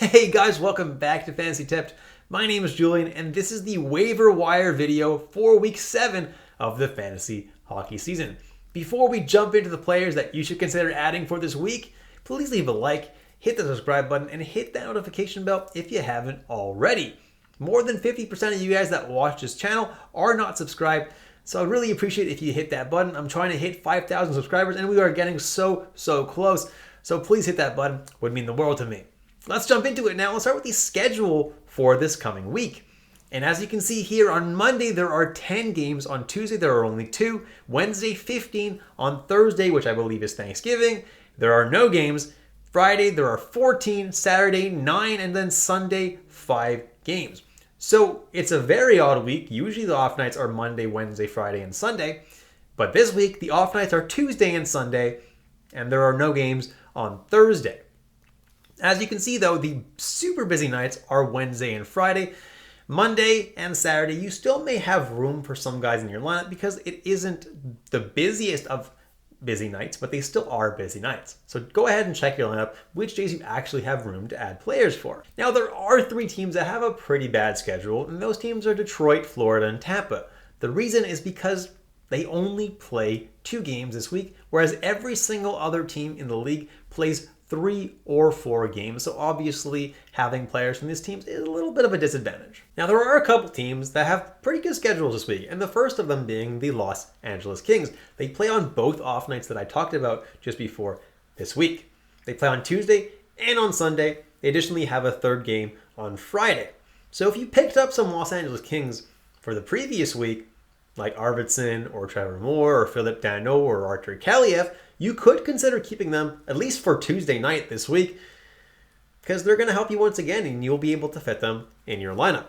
Hey guys, welcome back to Fantasy Tipped. My name is Julian, and this is the waiver wire video for week 7 of the fantasy hockey season. Before we jump into the players that you should consider adding for this week, please leave a like, hit the subscribe button, and hit that notification bell if you haven't already. More than 50% of you guys that watch this channel are not subscribed, so I'd really appreciate if you hit that button. I'm trying to hit 5,000 subscribers, and we are getting so close. So please hit that button. It would mean the world to me. Let's jump into it now. Let's start with the schedule for this coming week. And as you can see here, on Monday, there are 10 games. On Tuesday, there are only 2. Wednesday, 15. On Thursday, which I believe is Thanksgiving, there are no games. Friday, there are 14. Saturday, 9. And then Sunday, 5 games. So it's a very odd week. Usually the off nights are Monday, Wednesday, Friday, and Sunday. But this week, the off nights are Tuesday and Sunday. And there are no games on Thursday. As you can see, though, the super busy nights are Wednesday and Friday. Monday and Saturday, you still may have room for some guys in your lineup because it isn't the busiest of busy nights, but they still are busy nights. So go ahead and check your lineup, which days you actually have room to add players for. Now, there are 3 teams that have a pretty bad schedule, and those teams are Detroit, Florida, and Tampa. The reason is because they only play 2 games this week, whereas every single other team in the league plays 3 or 4 games. So obviously having players from these teams is a little bit of a disadvantage. Now there are a couple teams that have pretty good schedules this week, and the first of them being the Los Angeles Kings. They play on both off nights that I talked about just before this week. They play on Tuesday and on Sunday. They additionally have a 3rd game on Friday. So if you picked up some Los Angeles Kings for the previous week, like Arvidsson or Trevor Moore or Philip Danault or Artur Kaliev, you could consider keeping them at least for Tuesday night this week because they're going to help you once again and you'll be able to fit them in your lineup.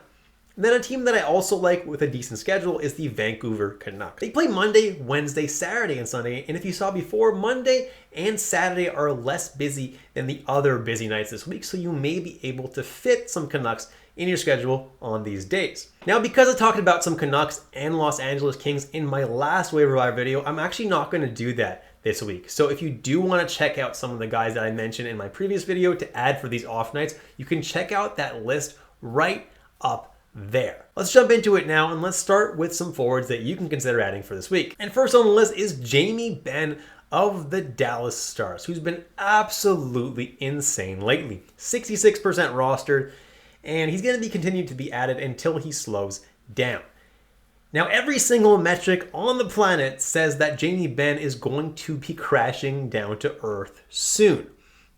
And then a team that I also like with a decent schedule is the Vancouver Canucks. They play Monday, Wednesday, Saturday, and Sunday. And if you saw before, Monday and Saturday are less busy than the other busy nights this week. So you may be able to fit some Canucks in your schedule on these days. Now, because I talked about some Canucks and Los Angeles Kings in my last waiver wire video, I'm actually not going to do that this week. So if you do want to check out some of the guys that I mentioned in my previous video to add for these off nights, you can check out that list right up there. Let's jump into it now and let's start with some forwards that you can consider adding for this week. And first on the list is Jamie Benn of the Dallas Stars, who's been absolutely insane lately. 66% rostered, and he's going to be continued to be added until he slows down. Now, every single metric on the planet says that Jamie Benn is going to be crashing down to earth soon.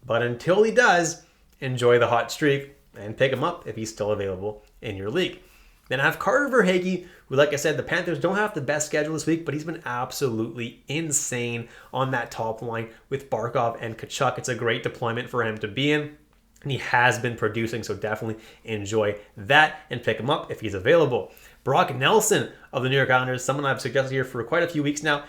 But until he does, enjoy the hot streak and pick him up if he's still available in your league. Then I have Carter Verhaeghe, who, like I said, the Panthers don't have the best schedule this week, but he's been absolutely insane on that top line with Barkov and Tkachuk. It's a great deployment for him to be in. And he has been producing, so definitely enjoy that and pick him up if he's available. Brock Nelson of the New York Islanders, someone I've suggested here for quite a few weeks now.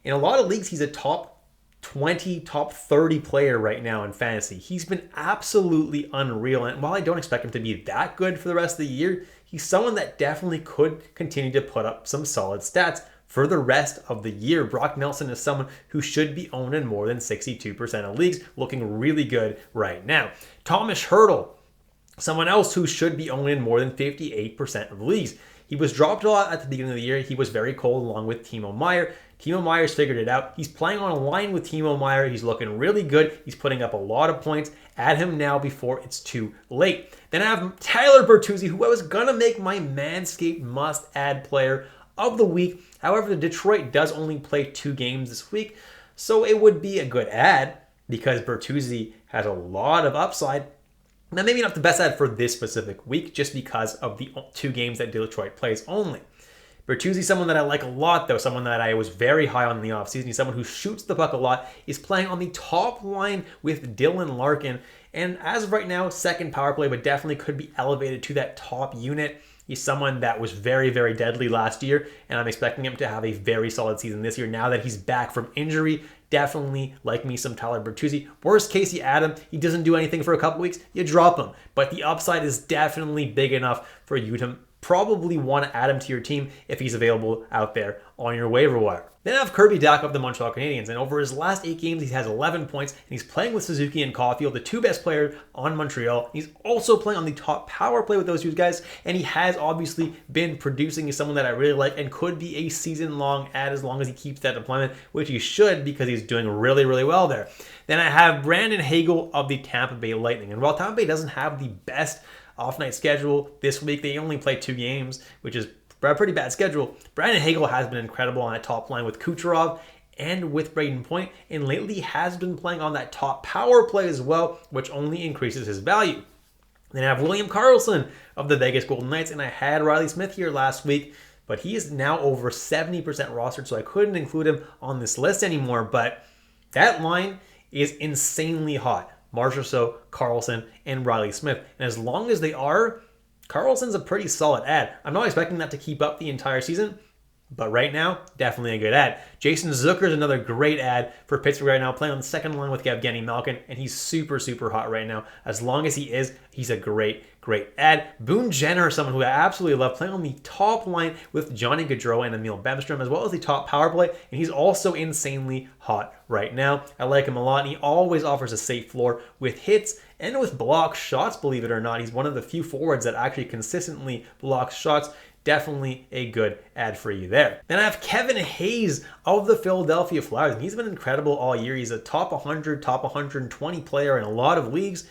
In a lot of leagues, he's a top 20, top 30 player right now in fantasy. He's been absolutely unreal, and while I don't expect him to be that good for the rest of the year, he's someone that definitely could continue to put up some solid stats for the rest of the year. Brock Nelson is someone who should be owned in more than 62% of leagues, looking really good right now. Thomas Hertl, someone else who should be owned in more than 58% of leagues. He was dropped a lot at the beginning of the year. He was very cold along with Timo Meier. Timo Meier's figured it out. He's playing on a line with Timo Meier. He's looking really good. He's putting up a lot of points. Add him now before it's too late. Then I have Tyler Bertuzzi, who I was going to make my Manscaped must-add player of the week. However, the Detroit does only play 2 games this week, so it would be a good add because Bertuzzi has a lot of upside. Now, maybe not the best ad for this specific week, just because of the 2 games that Detroit plays only. Bertuzzi, someone that I like a lot, though, someone that I was very high on in the offseason. He's someone who shoots the puck a lot, is playing on the top line with Dylan Larkin, and as of right now, second power play, but definitely could be elevated to that top unit. He's someone that was very deadly last year, and I'm expecting him to have a very solid season this year. Now that he's back from injury, definitely like me some Tyler Bertuzzi. Worst case, you add him. He doesn't do anything for a couple weeks, you drop him. But the upside is definitely big enough for you to probably want to add him to your team if he's available out there on your waiver wire. Then I have Kirby Dach of the Montreal Canadiens, and over his last 8 games, he has 11 points, and he's playing with Suzuki and Caulfield, the 2 best players on Montreal. He's also playing on the top power play with those 2 guys, and he has obviously been producing. He's someone that I really like and could be a season-long add as long as he keeps that deployment, which he should because he's doing really, really well there. Then I have Brandon Hagel of the Tampa Bay Lightning, and while Tampa Bay doesn't have the best off-night schedule this week, they only play 2 games, which is a pretty bad schedule. Brandon Hagel has been incredible on that top line with Kucherov and with Braden Point, and lately has been playing on that top power play as well, which only increases his value. Then I have William Karlsson of the Vegas Golden Knights, and I had Riley Smith here last week, but he is now over 70% rostered, so I couldn't include him on this list anymore, but that line is insanely hot. Marchessault, Karlsson, and Riley Smith, and as long as they are, Karlsson's a pretty solid ad. I'm not expecting that to keep up the entire season, but right now, definitely a good ad. Jason Zucker is another great ad for Pittsburgh right now, playing on the second line with Evgeny Malkin, and he's super, super hot right now. As long as he is, he's a great, great ad. Boone Jenner is someone who I absolutely love, playing on the top line with Johnny Gaudreau and Emil Bemstrom, as well as the top power play, and he's also insanely hot right now. I like him a lot, and he always offers a safe floor with hits and with block shots, believe it or not. He's one of the few forwards that actually consistently blocks shots. Definitely a good ad for you there. Then I have Kevin Hayes of the Philadelphia Flyers, and he's been incredible all year. He's a top 100, top 120 player in a lot of leagues,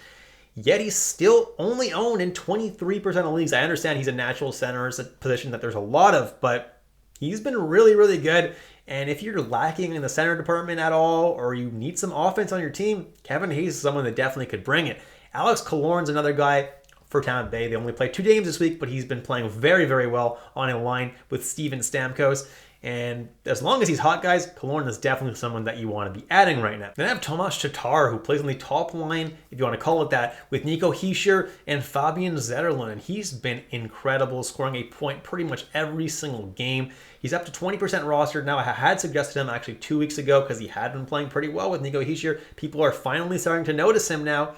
yet he's still only owned in 23% of leagues. I understand he's a natural center, it's a position that there's a lot of, but he's been really, really good. And if you're lacking in the center department at all, or you need some offense on your team, Kevin Hayes is someone that definitely could bring it. Alex Killorn's another guy for Tampa Bay. They only played 2 games this week, but he's been playing very, very well on a line with Steven Stamkos. And as long as he's hot, guys, Killorn is definitely someone that you want to be adding right now. Then I have Tomas Tatar, who plays on the top line, if you want to call it that, with Nico Hischier and Fabian Zetterlund. And he's been incredible, scoring a point pretty much every single game. He's up to 20% rostered now. I had suggested him actually 2 weeks ago because he had been playing pretty well with Nico Hischier. People are finally starting to notice him now.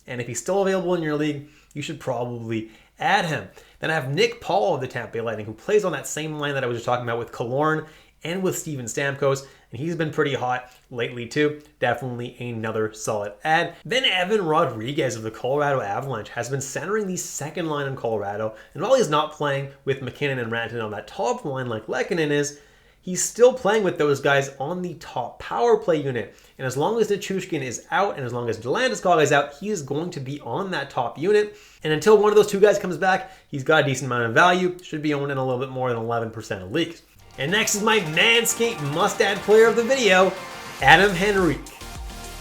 And if he's still available in your league, you should probably add him. Then I have Nick Paul of the Tampa Bay Lightning, who plays on that same line that I was just talking about with Killorn and with Steven Stamkos, and he's been pretty hot lately too. Definitely another solid ad. Then Evan Rodriguez of the Colorado Avalanche has been centering the second line in Colorado, and while he's not playing with McKinnon and Rantanen on that top line like Lehkonen is, he's still playing with those guys on the top power play unit. And as long as Nichushkin is out and as long as Landeskog is out, he is going to be on that top unit. And until one of those 2 guys comes back, he's got a decent amount of value. Should be owned in a little bit more than 11% of leagues. And next is my Manscaped must-add player of the video, Adam Henrique.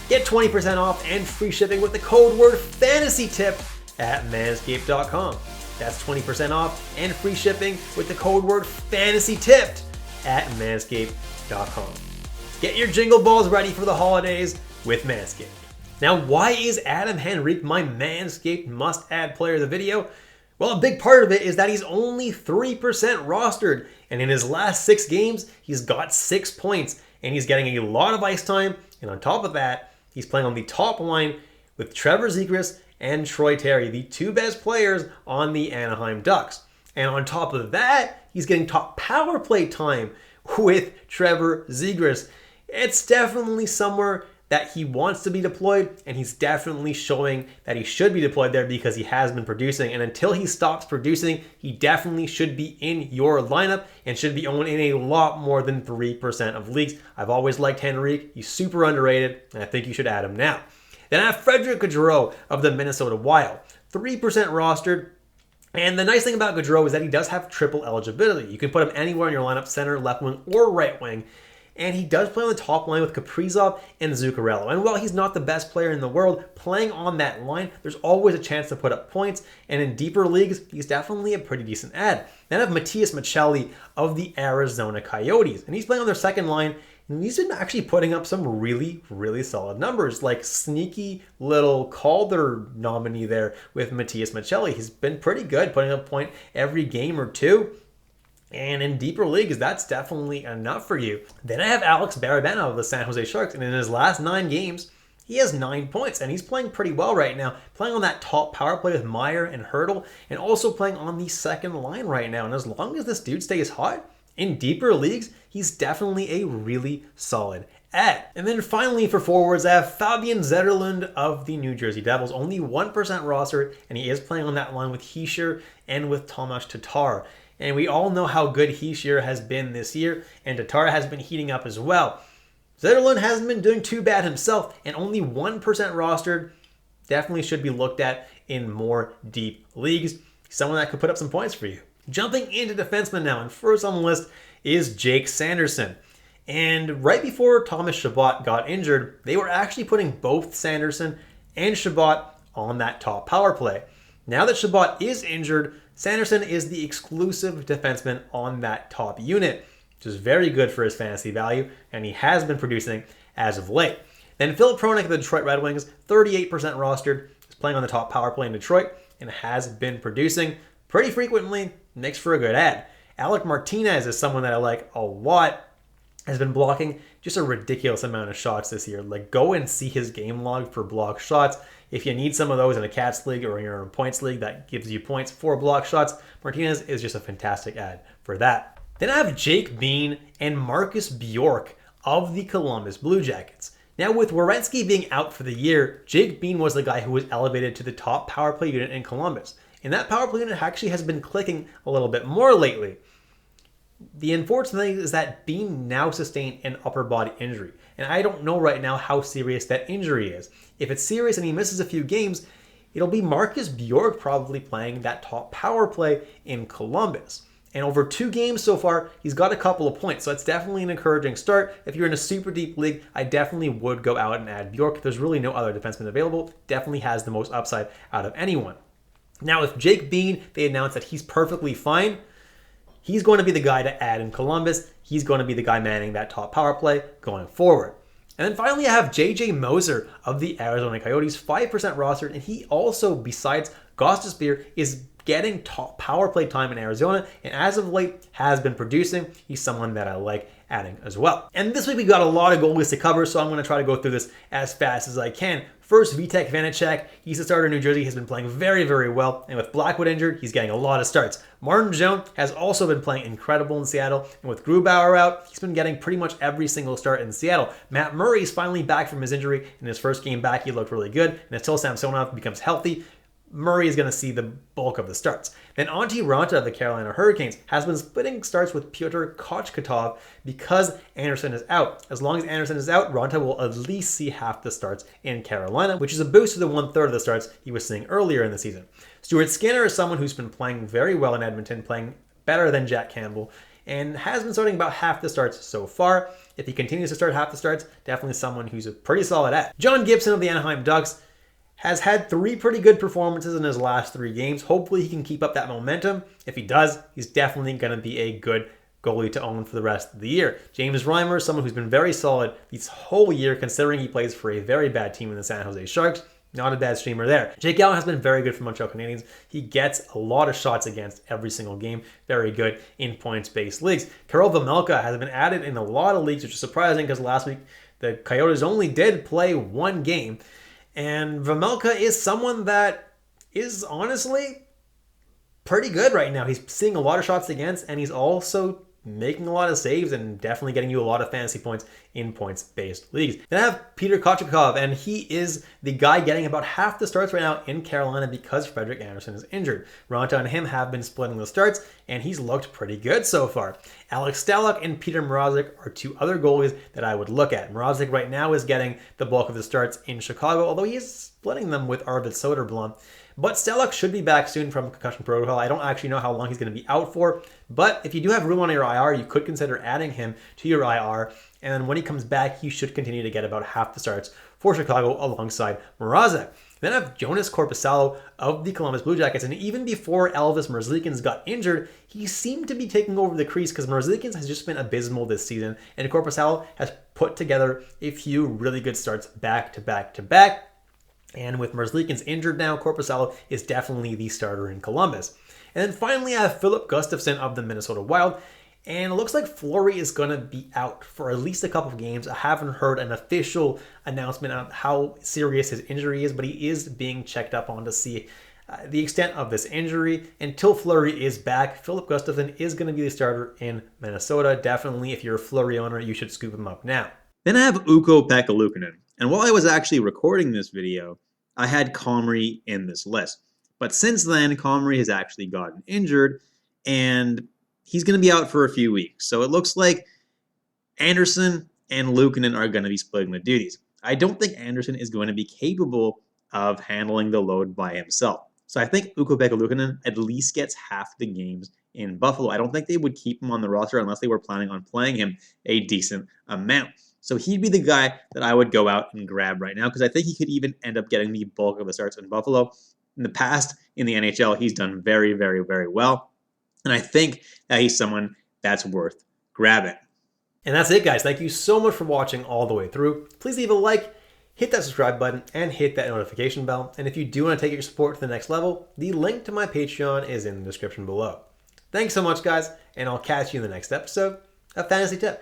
Get 20% off and free shipping with the code word FANTASYTIP at manscaped.com. That's 20% off and free shipping with the code word FANTASYTIPPED at manscaped.com. Get your jingle balls ready for the holidays with Manscaped. Now, why is Adam Henrique my Manscaped must-add player of the video? Well, a big part of it is that he's only 3% rostered, and in his last 6 games, he's got 6 points, and he's getting a lot of ice time, and on top of that, he's playing on the top line with Trevor Zegras and Troy Terry, the 2 best players on the Anaheim Ducks. And on top of that, he's getting top power play time with Trevor Zegras. It's definitely somewhere that he wants to be deployed, and he's definitely showing that he should be deployed there because he has been producing. And until he stops producing, he definitely should be in your lineup and should be owned in a lot more than 3% of leagues. I've always liked Henrique. He's super underrated, and I think you should add him now. Then I have Frederick Gaudreau of the Minnesota Wild. 3% rostered. And the nice thing about Gaudreau is that he does have triple eligibility. You can put him anywhere in your lineup, center, left wing, or right wing. And he does play on the top line with Kaprizov and Zuccarello. And while he's not the best player in the world, playing on that line, there's always a chance to put up points. And in deeper leagues, he's definitely a pretty decent ad. Then I have Matias Maccelli of the Arizona Coyotes. And he's playing on their second line. And he's been actually putting up some really, really solid numbers, like sneaky little Calder nominee there with Matias Maccelli. He's been pretty good, putting up a point every game or 2. And in deeper leagues, that's definitely enough for you. Then I have Alex Barabana of the San Jose Sharks. And in his last 9 games, he has 9 points, and he's playing pretty well right now, playing on that top power play with Meyer and Hurdle, and also playing on the second line right now. And as long as this dude stays hot, in deeper leagues, he's definitely a really solid add. And then finally for forwards, I have Fabian Zetterlund of the New Jersey Devils, only 1% roster, and he is playing on that line with Hischier and with Tomas Tatar. And we all know how good Hischier has been this year, and Tatar has been heating up as well. Zetterlund hasn't been doing too bad himself, and only 1% rostered. Definitely should be looked at in more deep leagues. Someone that could put up some points for you. Jumping into defensemen now, and first on the list is Jake Sanderson. And right before Thomas Chabot got injured, they were actually putting both Sanderson and Chabot on that top power play. Now that Chabot is injured, Sanderson is the exclusive defenseman on that top unit, which is very good for his fantasy value, and he has been producing as of late. Then Philip Hronek of the Detroit Red Wings, 38% rostered, is playing on the top power play in Detroit, and has been producing pretty frequently, makes for a good ad. Alec Martinez is someone that I like a lot, has been blocking just a ridiculous amount of shots this year. Like, go and see his game log for block shots. If you need some of those in a Cats league or in your own points league that gives you points for block shots, Martinez is just a fantastic ad for that. Then I have Jake Bean and Marcus Bjork of the Columbus Blue Jackets. Now, with Werenski being out for the year, Jake Bean was the guy who was elevated to the top power play unit in Columbus. And that power play unit actually has been clicking a little bit more lately. The unfortunate thing is that Bean now sustained an upper body injury. And I don't know right now how serious that injury is. If it's serious and he misses a few games, it'll be Marcus Bjork probably playing that top power play in Columbus. And over 2 games so far, he's got a couple of points. So it's definitely an encouraging start. If you're in a super deep league, I definitely would go out and add Bjork. There's really no other defenseman available. Definitely has the most upside out of anyone. Now with Jake Bean, they announced that he's perfectly fine. He's going to be the guy to add in Columbus. He's going to be the guy manning that top power play going forward. And then finally, I have J.J. Moser of the Arizona Coyotes, 5% rostered, and he also, besides Gostisbehere, is getting top power play time in Arizona, and as of late has been producing. He's someone that I like adding as well. And this week we got a lot of goalies to cover, so I'm going to try to go through this as fast as I can. First, Vitek Vanacek. He's a starter in New Jersey. He's been playing very, very well. And with Blackwood injured, he's getting a lot of starts. Martin Jones has also been playing incredible in Seattle. And with Grubauer out, he's been getting pretty much every single start in Seattle. Matt Murray's finally back from his injury. In his first game back, he looked really good. And until Samsonov becomes healthy, Murray is going to see the bulk of the starts. Then Antti Ranta of the Carolina Hurricanes has been splitting starts with Pyotr Kochkatov because Anderson is out. As long as Anderson is out, Ranta will at least see half the starts in Carolina, which is a boost to the 1/3 of the starts he was seeing earlier in the season. Stuart Skinner is someone who's been playing very well in Edmonton, playing better than Jack Campbell, and has been starting about half the starts so far. If he continues to start half the starts, definitely someone who's a pretty solid at. John Gibson of the Anaheim Ducks has had 3 pretty good performances in his last 3 games. Hopefully he can keep up that momentum. If he does, he's definitely going to be a good goalie to own for the rest of the year. James Reimer, someone who's been very solid this whole year, considering he plays for a very bad team in the San Jose Sharks. Not a bad streamer there. Jake Allen has been very good for Montreal Canadiens. He gets a lot of shots against every single game. Very good in points-based leagues. Karel Vejmelka has been added in a lot of leagues, which is surprising because last week the Coyotes only did play 1 game. And Vejmelka is someone that is honestly pretty good right now. He's seeing a lot of shots against, and he's also making a lot of saves and definitely getting you a lot of fantasy points in points-based leagues. Then I have Peter Kochetkov, and he is the guy getting about half the starts right now in Carolina because Frederik Andersen is injured. Ranta and him have been splitting the starts, and he's looked pretty good so far. Alex Stalock and Peter Mrazek are 2 other goalies that I would look at. Mrazek right now is getting the bulk of the starts in Chicago, although he is splitting them with Arvid Soderblom. But Stalock should be back soon from concussion protocol. I don't actually know how long he's going to be out for. But if you do have room on your IR, you could consider adding him to your IR. And when he comes back, he should continue to get about half the starts for Chicago alongside Mrazek. Then I have Jonas Korpisalo of the Columbus Blue Jackets. And even before Elvis Merzlikins got injured, he seemed to be taking over the crease because Merzlikins has just been abysmal this season. And Korpisalo has put together a few really good starts back to back to back. And with Merzlikins injured now, Korpisalo is definitely the starter in Columbus. And then finally, I have Philip Gustafsson of the Minnesota Wild. And it looks like Fleury is going to be out for at least a couple of games. I haven't heard an official announcement on how serious his injury is, but he is being checked up on to see the extent of this injury. Until Fleury is back, Philip Gustafsson is going to be the starter in Minnesota. Definitely, if you're a Fleury owner, you should scoop him up now. Then I have Ukko-Pekka Luukkonen. And while I was actually recording this video, I had Comrie in this list. But since then, Comrie has actually gotten injured, and he's going to be out for a few weeks. So it looks like Anderson and Luukkonen are going to be splitting the duties. I don't think Anderson is going to be capable of handling the load by himself. So I think Ukko-Pekka Luukkonen at least gets half the games in Buffalo. I don't think they would keep him on the roster unless they were planning on playing him a decent amount. So he'd be the guy that I would go out and grab right now because I think he could even end up getting the bulk of the starts in Buffalo. In the past, in the NHL, he's done very, very, very well. And I think that he's someone that's worth grabbing. And that's it, guys. Thank you so much for watching all the way through. Please leave a like, hit that subscribe button, and hit that notification bell. And if you do want to take your support to the next level, the link to my Patreon is in the description below. Thanks so much, guys, and I'll catch you in the next episode of Fantasy Tip.